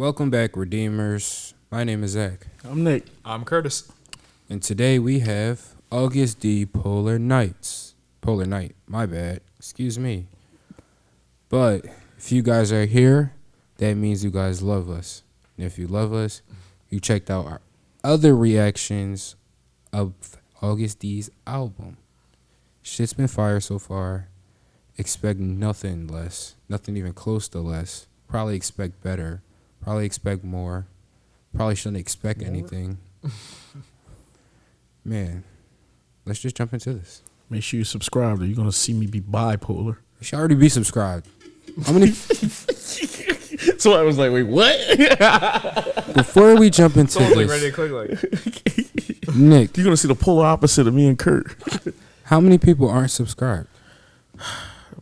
Welcome back, Redeemers. My name is Zach. I'm Nick. I'm Curtis. And today we have August D. Polar Night, my bad. Excuse me. But if you guys are here, that means you guys love us. And if you love us, you checked out our other reactions of August D's album. Shit's been fire so far. Expect nothing less. Nothing even close to less. Probably expect better. Probably expect more. Probably shouldn't expect anything. Man, let's just jump into this. Make sure you subscribe or you're going to see me be bipolar. You should already be subscribed. How many? So I was like, wait, what? Before we jump into It's this, ready to click like. Nick, You're going to see the polar opposite of me and Kurt. how many people aren't subscribed?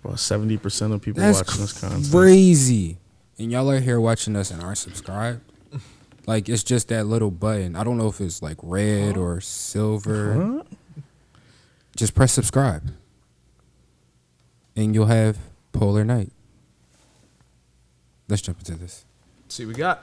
About 70% of people That's watching this content. crazy. And y'all are here watching us and aren't subscribed? Like, it's just that little button. I don't know if it's like red or silver. Huh? Just press subscribe. And you'll have Polar Night. Let's jump into this. See what we got.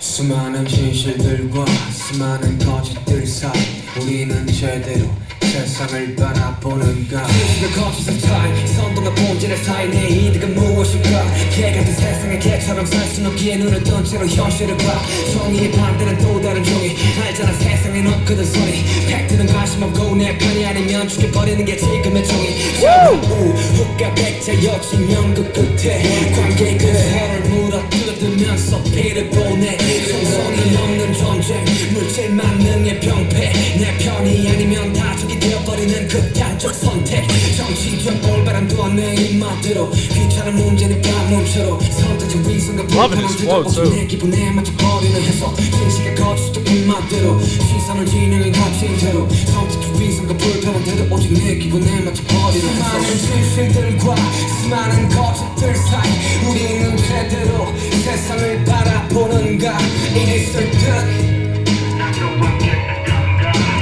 수많은 진실들과 수많은 거짓들 사이 우리는 제대로 세상을 바라보는가 그 거짓의 타임 선동과 본질의 사이 내 이득은 무엇일까 개 같은 세상의 개처럼 살 순 없기에 눈을 뜬 채로 현실을 봐 정의의 반대는 또 다른 종이 알잖아 세상엔 없거든 소리 팩트는 관심 없고 내 편이 아니면 죽여버리는 게 지금의 종이 후가 백자 여친 연극 끝에 관계 그 해를 물어 뜯으면서 피를 보내 정성이 없는 전쟁 물질 만능의 병폐 내 편이 아니면 다 적이 되어버리는 극단적 선택 정치적 올바람도 내 입맛대로 귀찮은 문제는 반문체로 선택적 위선과 불편함들도 없이 내 기분에 맞춰버리는 해석 진실의 거짓도 입맛대로 시선을 진영에 갇힌 채로 선택적 위선과 불편함들도 오직 내 기분에 맞춰버리는 해석 수많은 진실들과 수많은 거짓들 사이 우리는 제대로 세상을 바라보는가 It is so dirty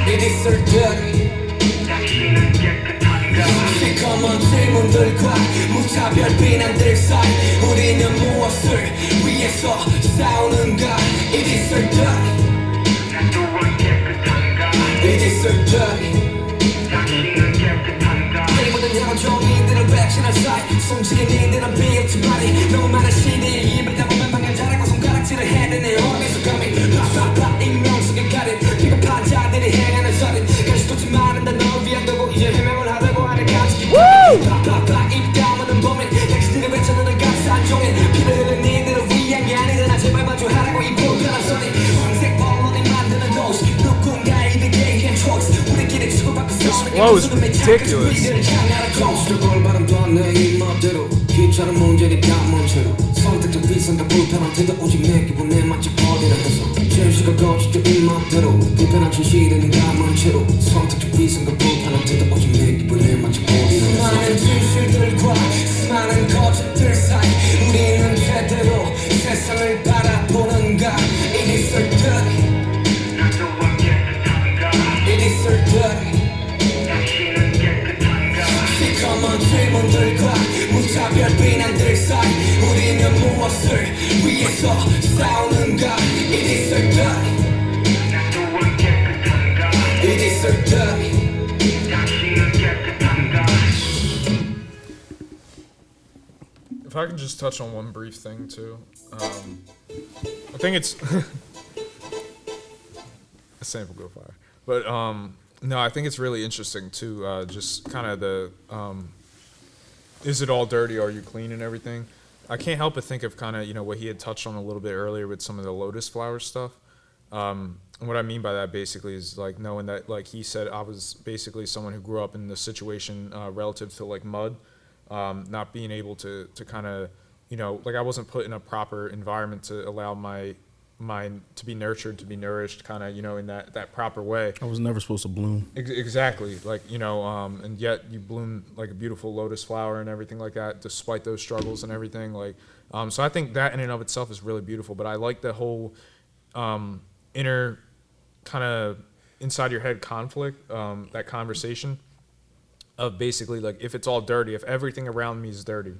It is so dirty 시커먼 질문들과 무차별 비난들 사이 우리는 무엇을 위해서 싸우는가 It is so dirty It is so dirty 우리보다 야한 종이들을 배치할 사이 숨지게 니들은 비웃지마리 너무 많은 시대에 입을 다보면 방향 잘하고 손가락질을 해대네 어디서 감히 팍팍팍 익명 속에 가린 비겁한 자들이 행하는 살인 가시도지 마른다 널 위한 도구 이제 해명을 하려고 하는 가치기 팍팍팍 입 다무는 범인 당신들이 외쳐드는 값싼 종인 피를 흘린 니들을 위한 게 아니더나 제발 마주하라고 이 불편한 소리 황색 언론이 만드는 도시 누군가의 이득에 의한 초이스 우리끼리 주고받고 This flow is ridiculous. 귀찮은 문제니 감문 채로 선택적 위선과 불편함들도 오직 내 기분에 맞춰 버리는 해서 진실과 거짓도 입맛대로 불편한 진실은 감문 채로 선택적 위선과 불편함들도 오직 내 기분에 맞춰 버리는 해서 수많은 진실들과 수많은 거짓들 사이 우리는 제대로 세상을 바라보는가 It is so dirty It is so dirty 시커먼 질문들과 무차별 비난들 사이 우리는 무엇을 위해서 싸우는가 It is so dirty It is so dirty If I can just touch on one brief thing too, I think it's a sample go fire, but no, I think it's really interesting too. Just kind of the is it all dirty? Are you clean and everything? I can't help but think of kind of what he had touched on a little bit earlier with some of the lotus flower stuff. And what I mean by that basically is like knowing that, like he said, I was basically someone who grew up in the situation relative to like mud. Not being able to kind of, like I wasn't put in a proper environment to allow my mind to be nurtured, to be nourished, kind of, in that proper way. I was never supposed to bloom. Exactly. Like, and yet you bloom like a beautiful lotus flower and everything like that, despite those struggles and everything. Like, so I think that in and of itself is really beautiful, but I like the whole inner kind of inside your head conflict, that conversation of basically like, if it's all dirty, if everything around me is dirty,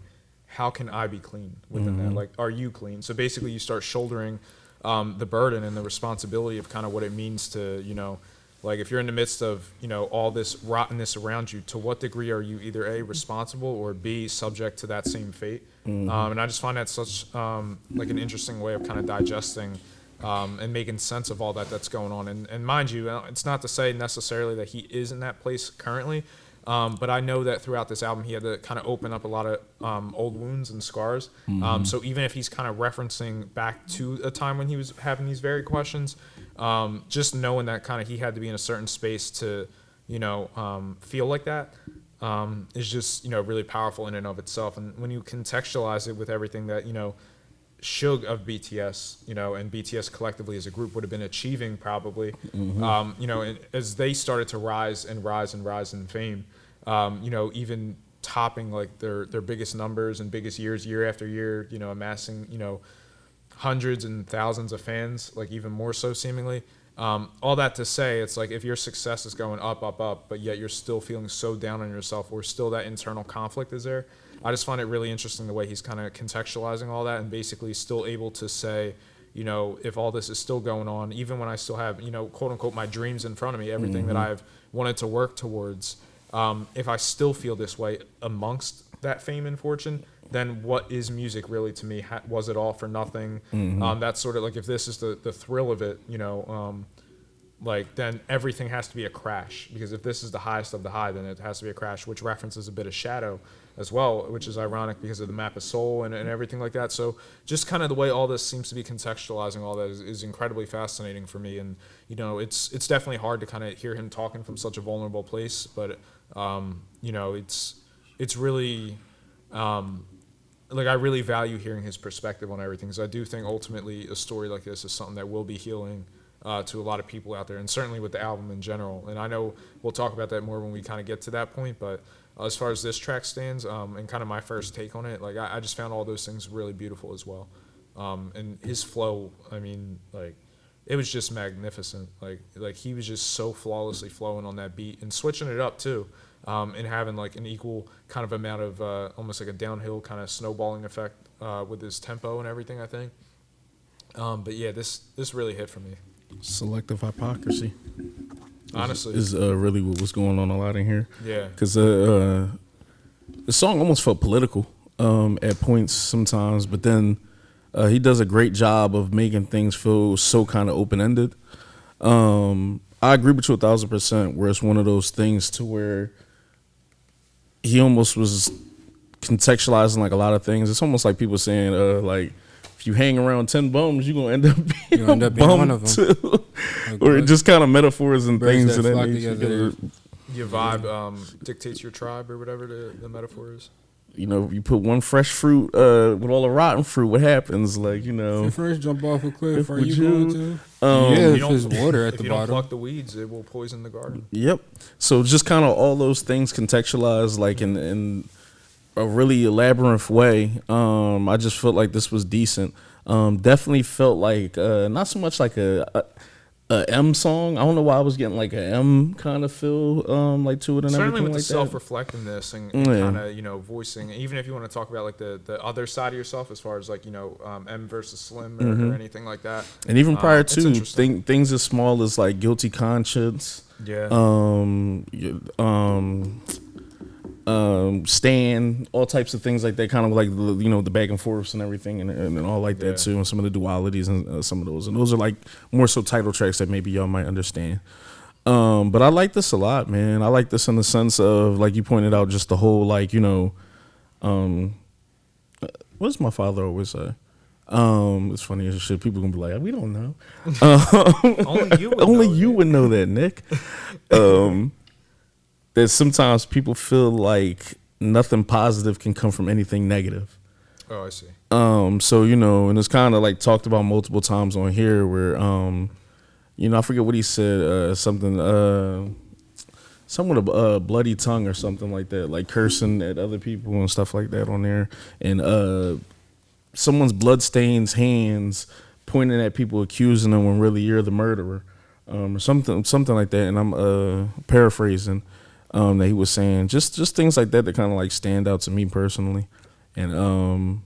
how can I be clean within that? Like, are you clean? So basically, you start shouldering the burden and the responsibility of kind of what it means to, you know, like if you're in the midst of, you know, all this rottenness around you, to what degree are you either A, responsible, or B, subject to that same fate? And I just find that such like an interesting way of kind of digesting and making sense of all that's going on. And mind you, it's not to say necessarily that he is in that place currently, but I know that throughout this album, he had to kind of open up a lot of old wounds and scars. So even if he's kind of referencing back to a time when he was having these very questions, just knowing that kind of he had to be in a certain space to, you know, feel like that is just, you know, really powerful in and of itself. And when you contextualize it with everything that, you know, Suge of BTS, you know, and BTS collectively as a group would have been achieving probably, you know, and as they started to rise and rise and rise in fame, you know, even topping like their biggest numbers and biggest years, year after year, you know, amassing, you know, hundreds and thousands of fans, like even more so seemingly. All that to say, it's like if your success is going up, up, up, but yet you're still feeling so down on yourself, or still that internal conflict is there. I just find it really interesting the way he's kind of contextualizing all that and basically still able to say, you know, if all this is still going on, even when I still have, you know, quote unquote, my dreams in front of me, everything that I've wanted to work towards, if I still feel this way amongst that fame and fortune, then what is music really to me? Was it all for nothing? That's sort of like, if this is the thrill of it, you know, like then everything has to be a crash, because if this is the highest of the high, then it has to be a crash, which references a bit of Shadow as well, which is ironic because of the map of soul and everything like that. So just kind of the way all this seems to be contextualizing all that is incredibly fascinating for me. And, you know, it's definitely hard to kind of hear him talking from such a vulnerable place, but, you know, it's really, like I really value hearing his perspective on everything, because I do think ultimately a story like this is something that will be healing to a lot of people out there, and certainly with the album in general. And I know we'll talk about that more when we kind of get to that point, but as far as this track stands, and kind of my first take on it, like I just found all those things really beautiful as well. And his flow, I mean, like it was just magnificent. Like he was just so flawlessly flowing on that beat and switching it up too, and having like an equal kind of amount of almost like a downhill kind of snowballing effect with his tempo and everything, I think. But yeah, this really hit for me. Selective hypocrisy. Honestly, is really what was going on a lot in here. Yeah, because the song almost felt political at points sometimes, but then he does a great job of making things feel so kind of open ended. I agree with you 1,000%. Where it's one of those things to where he almost was contextualizing like a lot of things. It's almost like people saying like, if you hang around 10 bums, you're gonna end up being one of them too. Or just kind of metaphors and things of that nature. Your vibe dictates your tribe, or whatever the metaphor is. You know, you put one fresh fruit with all the rotten fruit, what happens? Like, you know, if you first jump off a cliff, are you going to? Yeah, if there's water at the bottom. If you don't pluck the weeds, it will poison the garden. Yep. So just kind of all those things contextualized, like in a really elaborate way. I just felt like this was decent. Definitely felt like not so much like a M song. I don't know why I was getting like a M kind of feel like to it and certainly everything with like the self-reflectiveness and kind of, you know, voicing, even if you want to talk about like the other side of yourself as far as like, you know, M versus Slim or anything like that. And even prior to things as small as like Guilty Conscience. Yeah. Stan, all types of things like that, kind of like, you know, the back and forths and everything and all like that too, and some of the dualities and some of those, and those are like more so title tracks that maybe y'all might understand. But I like this a lot, man. I like this in the sense of, like you pointed out, just the whole, like, you know, what does my father always say? It's funny as shit. People gonna be like, we don't know. Only you would know that, Nick. That sometimes people feel like nothing positive can come from anything negative. Oh, I see. So, you know, and it's kind of like talked about multiple times on here where, you know, I forget what he said, something with a bloody tongue or something like that, like cursing at other people and stuff like that on there. And someone's bloodstained hands pointing at people, accusing them when really you're the murderer, or something like that. And I'm paraphrasing. That he was saying just things like that kind of like stand out to me personally, and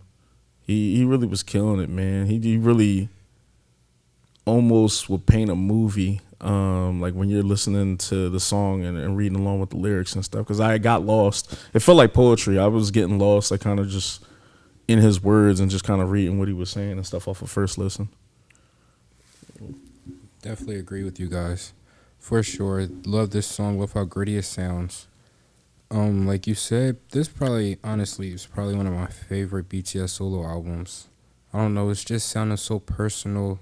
he really was killing it, man. He really almost would paint a movie, like when you're listening to the song and reading along with the lyrics and stuff. Because I got lost. It felt like poetry. I was getting lost, like kind of just in his words and just kind of reading what he was saying and stuff off of first listen. Definitely agree with you guys. For sure. Love this song. Love how gritty it sounds. Like you said, this probably, honestly, is probably one of my favorite BTS solo albums. I don't know, it's just sounding so personal.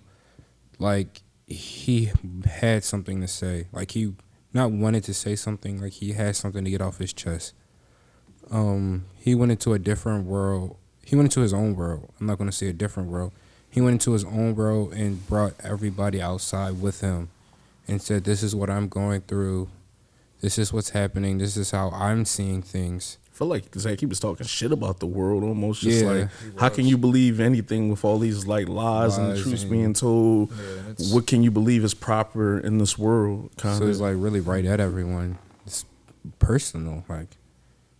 Like, he had something to say. Like, he not wanted to say something, like he had something to get off his chest. He went into a different world. He went into his own world. I'm not going to say a different world. He went into his own world and brought everybody outside with him and said, this is what I'm going through. This is what's happening. This is how I'm seeing things. I feel like Zach, he was talking shit about the world almost. Just Yeah. like, how can you believe anything with all these like lies and the truths being told? Yeah, What can you believe is proper in this world? Kind So of. it's like really right at everyone. It's personal. Like,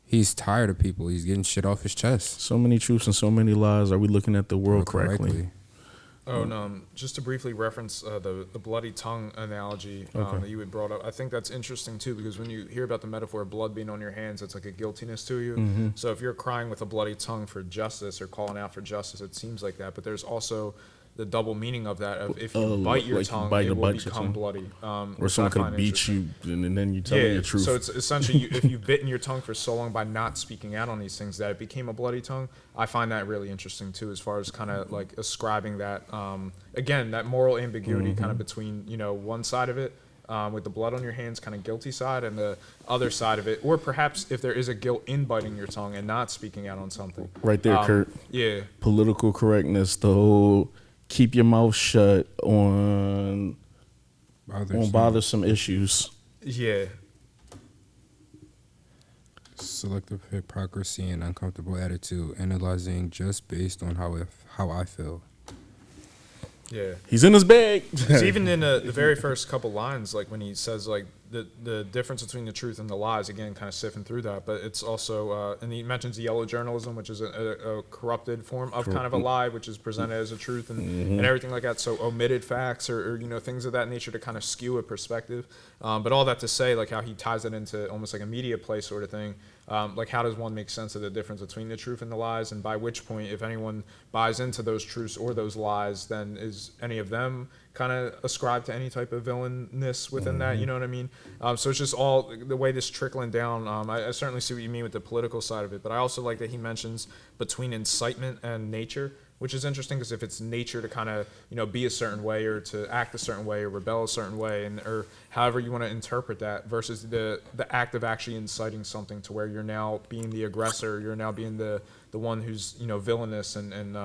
he's tired of people. He's getting shit off his chest. So many truths and so many lies. Are we looking at the world correctly? Oh, and just to briefly reference the bloody tongue analogy that you had brought up, I think that's interesting too, because when you hear about the metaphor of blood being on your hands, it's like a guiltiness to you. Mm-hmm. So if you're crying with a bloody tongue for justice or calling out for justice, it seems like that. But there's also the double meaning of that, of if you bite your like tongue, bite it a will bunch of become tongue. bloody. Or someone could beat you and then you tell them the truth. So it's essentially, if you've bitten your tongue for so long by not speaking out on these things that it became a bloody tongue. I find that really interesting too, as far as kind of like ascribing that, again, that moral ambiguity kind of between, you know, one side of it with the blood on your hands, kind of guilty side, and the other side of it, or perhaps if there is a guilt in biting your tongue and not speaking out on something. Right there, Kurt. Yeah. Political correctness, the whole keep your mouth shut on bothersome issues. Yeah. Selective hypocrisy and uncomfortable attitude, analyzing just based on how I feel. Yeah. He's in his bag. It's even in the very first couple lines, like when he says like the difference between the truth and the lies, again, kind of sifting through that. But it's also, and he mentions yellow journalism, which is a corrupted form of kind of a lie, which is presented as a truth and everything like that. So omitted facts or you know, things of that nature to kind of skew a perspective. But all that to say, like how he ties it into almost like a media play sort of thing. Like how does one make sense of the difference between the truth and the lies, and by which point, if anyone buys into those truths or those lies, then is any of them kind of ascribed to any type of villainness within that, you know what I mean? So it's just all the way this trickling down. I certainly see what you mean with the political side of it, but I also like that he mentions between incitement and nature, which is interesting because if it's nature to kind of, you know, be a certain way or to act a certain way or rebel a certain way, and or however you want to interpret that, versus the act of actually inciting something to where you're now being the aggressor, you're now being the one who's, you know, villainous and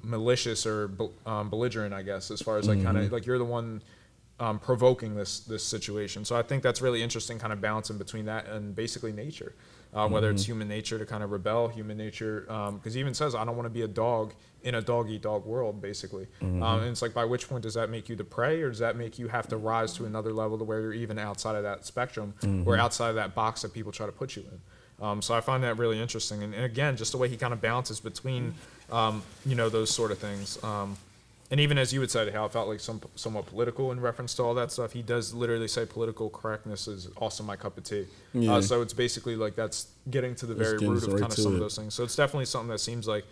malicious or belligerent, I guess, as far as like kind of like you're the one provoking this situation. So I think that's really interesting, kind of balancing between that and basically nature. Whether it's human nature to kind of rebel, human nature, because he even says, I don't want to be a dog in a dog-eat-dog world, basically. And it's like, by which point does that make you the prey, or does that make you have to rise to another level to where you're even outside of that spectrum or outside of that box that people try to put you in? So I find that really interesting. And again, just the way he kind of balances between, you know, those sort of things. And even as you had said, how it felt like somewhat political in reference to all that stuff, he does literally say political correctness is also my cup of tea. Yeah. So it's basically like that's getting to the very root of right kind of to some it. of those things. So it's definitely something that seems like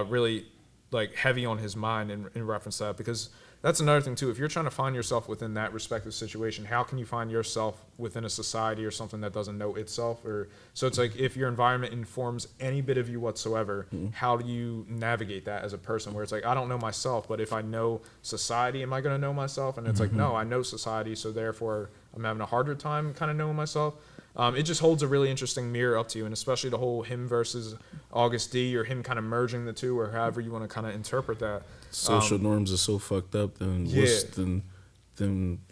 really like heavy on his mind in reference to that, because that's another thing too. If you're trying to find yourself within that respective situation, how can you find yourself within a society or something that doesn't know itself? Or so it's like if your environment informs any bit of you whatsoever, how do you navigate that as a person? Where it's like, I don't know myself, but if I know society, am I going to know myself? And it's like, no, I know society, so therefore I'm having a harder time kind of knowing myself. It just holds a really interesting mirror up to you, and especially the whole him versus Agust D, or him kind of merging the two, or however you want to kind of interpret that. Social norms are so fucked up. Then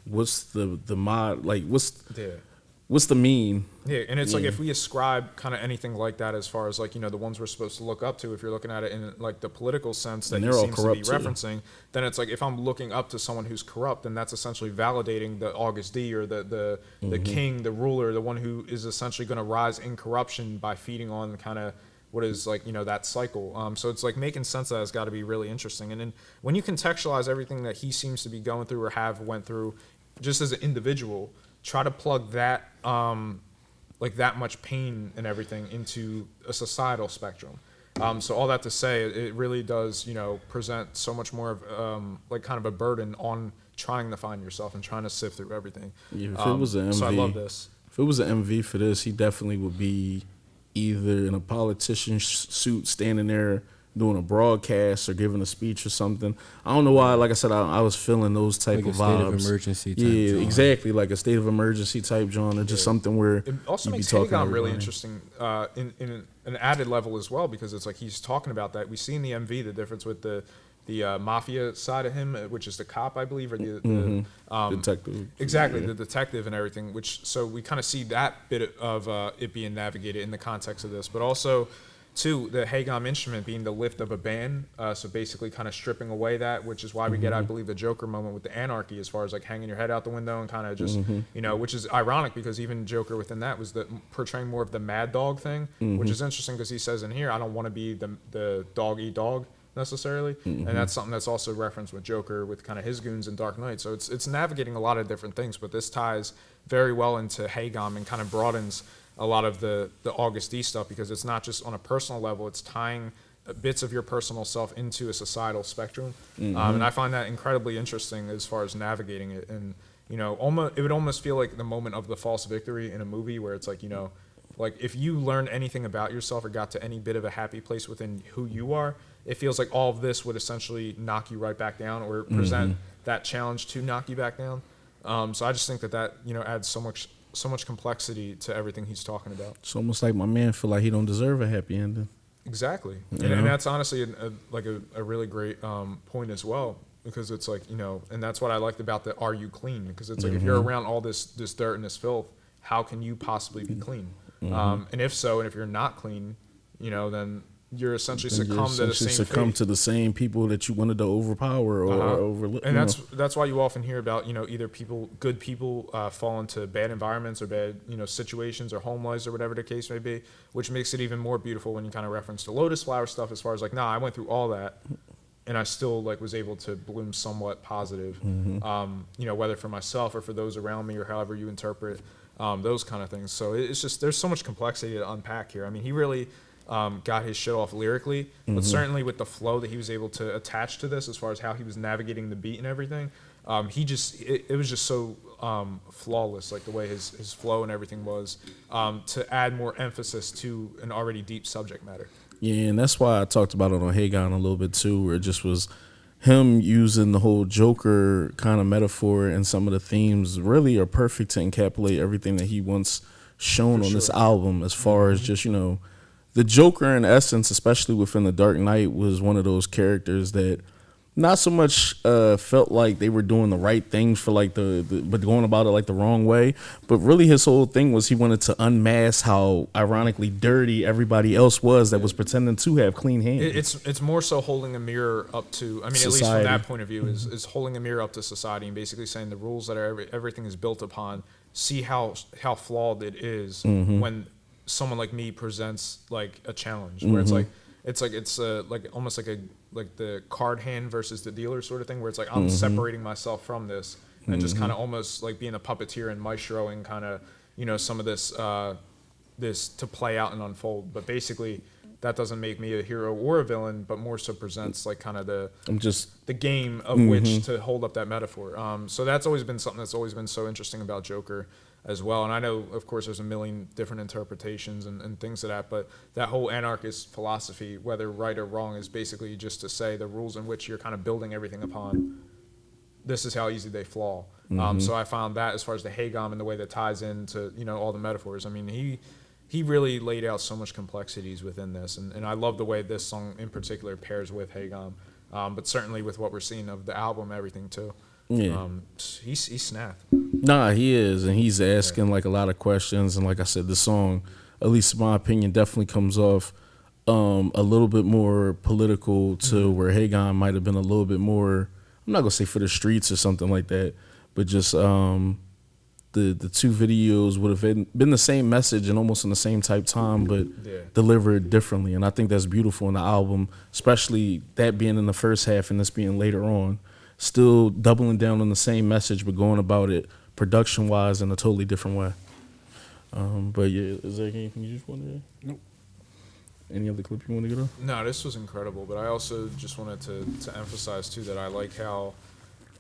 what's the mod? Like what's the mean? Yeah, and it's like if we ascribe kind of anything like that, as far as like, you know, the ones we're supposed to look up to, if you're looking at it in like the political sense that he seems to be referencing, then it's like if I'm looking up to someone who's corrupt, then that's essentially validating the Agust D, or the king, the ruler, the one who is essentially going to rise in corruption by feeding on kind of what is like, you know, that cycle. So it's like making sense of that has got to be really interesting. And then when you contextualize everything that he seems to be going through or have went through, just as an individual, try to plug that like that much pain and everything into a societal spectrum. So all that to say, it really does, you know, present so much more of like kind of a burden on trying to find yourself and trying to sift through everything. Yeah, if it was an MV, so I love this. If it was an MV for this, he definitely would be either in a politician suit standing there doing a broadcast or giving a speech or something. I don't know why. Like I said, I was feeling those type Like of a state vibes. of emergency type Yeah, genre. exactly, like a state of emergency type genre, or just something where It also you'd be makes talking to Hagon really everybody. interesting in an added level as well, because it's like he's talking about that. We see in the MV the difference with the mafia side of him, which is the cop, I believe, or the Detective. exactly, Yeah. the detective and everything. Which so we kind of see that bit of it being navigated in the context of this, but also too the Hagam instrument being the lift of a band. So basically, kind of stripping away that, which is why we get, I believe, the Joker moment with the anarchy, as far as like hanging your head out the window and kind of just you know, which is ironic because even Joker within that was portraying more of the mad dog thing, which is interesting because he says in here, I don't want to be the dog eat dog necessarily, and that's something that's also referenced with Joker with kind of his goons in Dark Knight. So it's navigating a lot of different things, but this ties very well into Hagam and kind of broadens a lot of the Agust D stuff, because it's not just on a personal level, it's tying bits of your personal self into a societal spectrum. And I find that incredibly interesting as far as navigating it. And you know, it would almost feel like the moment of the false victory in a movie, where it's like, you know, like if you learned anything about yourself or got to any bit of a happy place within who you are, it feels like all of this would essentially knock you right back down, or present that challenge to knock you back down. So I just think that you know, adds so much complexity to everything he's talking about. It's almost like my man feel like he don't deserve a happy ending. Exactly, You and know? that's honestly a really great point as well, because it's like, you know, and that's what I liked about the "Are you clean?" Because it's like if you're around all this dirt and this filth, how can you possibly be clean? And if so, and if you're not clean, you know, then you're essentially succumb to the same fate. to the same people that you wanted to overpower or overlook. And that's why you often hear about, you know, either good people fall into bad environments or bad, you know, situations, or home lives, or whatever the case may be, which makes it even more beautiful when you kind of reference the lotus flower stuff, as far as like, nah, I went through all that and I still like was able to bloom somewhat positive, you know, whether for myself or for those around me, or however you interpret those kind of things. So it's just, there's so much complexity to unpack here. I mean, he really got his shit off lyrically, but certainly with the flow that he was able to attach to this, as far as how he was navigating the beat and everything, it was just so flawless, like the way his flow and everything was, to add more emphasis to an already deep subject matter. Yeah, and that's why I talked about it on Hagon a little bit too, where it just was him using the whole Joker kind of metaphor, and some of the themes really are perfect to encapsulate everything that he wants shown on this album, as far as just, you know, the Joker in essence, especially within The Dark Knight, was one of those characters that not so much felt like they were doing the right things for like but going about it like the wrong way. But really his whole thing was he wanted to unmask how ironically dirty everybody else was that was pretending to have clean hands. It's more so holding a mirror up to, I mean, at least Society. from that point of view, is holding a mirror up to society, and basically saying the rules that everything is built upon, see how flawed it is when someone like me presents like a challenge, where it's like almost like the card hand versus the dealer sort of thing, where it's like I'm separating myself from this and just kind of almost like being a puppeteer and maestroing kind of, you know, some of this this to play out and unfold. But basically that doesn't make me a hero or a villain, but more so presents like kind of the game of which to hold up that metaphor. So that's always been something that's always been so interesting about Joker as well. And I know, of course, there's a million different interpretations and things of that, but that whole anarchist philosophy, whether right or wrong, is basically just to say the rules in which you're kind of building everything upon, this is how easy they flaw. So I found that as far as the Hagam and the way that ties into, you know, all the metaphors, I mean, he really laid out so much complexities within this, and I love the way this song in particular pairs with Hagam, but certainly with what we're seeing of the album, everything too. Yeah. He's snapped. Nah, he is, and he's asking like a lot of questions, and like I said, the song, at least in my opinion, definitely comes off a little bit more political to where Hagon might have been a little bit more, I'm not gonna say for the streets or something like that, but just the two videos would have been the same message and almost in the same type time, but delivered differently. And I think that's beautiful in the album, especially that being in the first half and this being later on. Still doubling down on the same message, but going about it production-wise in a totally different way. But yeah, is there anything you just wanted to? Nope. Any other clip you want to get on? No, this was incredible, but I also just wanted to emphasize too that I like how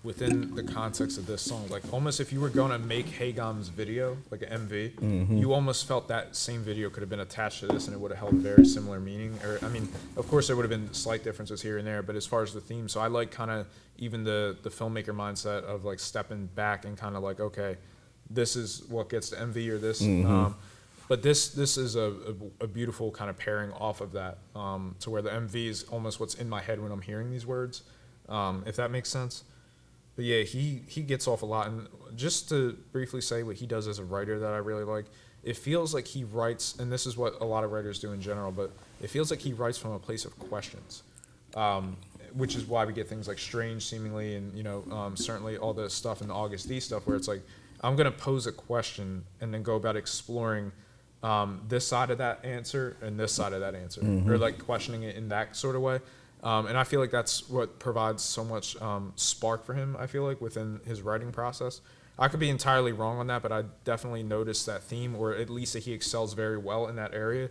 within the context of this song, like almost if you were going to make Hagam's video, like an MV, you almost felt that same video could have been attached to this and it would have held very similar meaning. Or I mean, of course there would have been slight differences here and there, but as far as the theme, so I like kind of even the filmmaker mindset of like stepping back and kind of like, okay, this is what gets to MV or this. But this is a beautiful kind of pairing off of that, to where the MV is almost what's in my head when I'm hearing these words, if that makes sense. But yeah, he gets off a lot. And just to briefly say what he does as a writer that I really like, it feels like he writes, and this is what a lot of writers do in general, but it feels like he writes from a place of questions, which is why we get things like Strange seemingly, and certainly all the stuff in the Agust D stuff where it's like, I'm going to pose a question and then go about exploring this side of that answer and this side of that answer, or like questioning it in that sort of way. And I feel like that's what provides so much spark for him, I feel like, within his writing process. I could be entirely wrong on that, but I definitely noticed that theme, or at least that he excels very well in that area.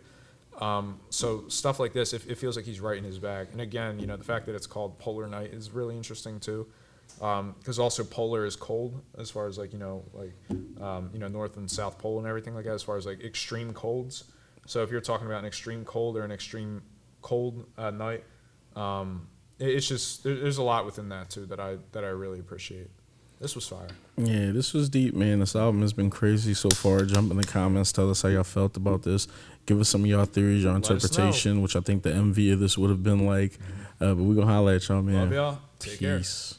So stuff like this, it feels like he's right in his bag. And again, the fact that it's called Polar Night is really interesting too. Because also polar is cold, as far as like North and South Pole and everything like that, as far as like extreme colds. So if you're talking about an extreme cold or an extreme cold night, it's just there's a lot within that too that I really appreciate. This was fire. Yeah, this was deep, man. This album has been crazy so far. Jump in the comments, tell us how y'all felt about this. Give us some of y'all theories, your interpretation, which I think the MV of this would have been like. But we're gonna holler at y'all, man. Love y'all. Take care. Peace.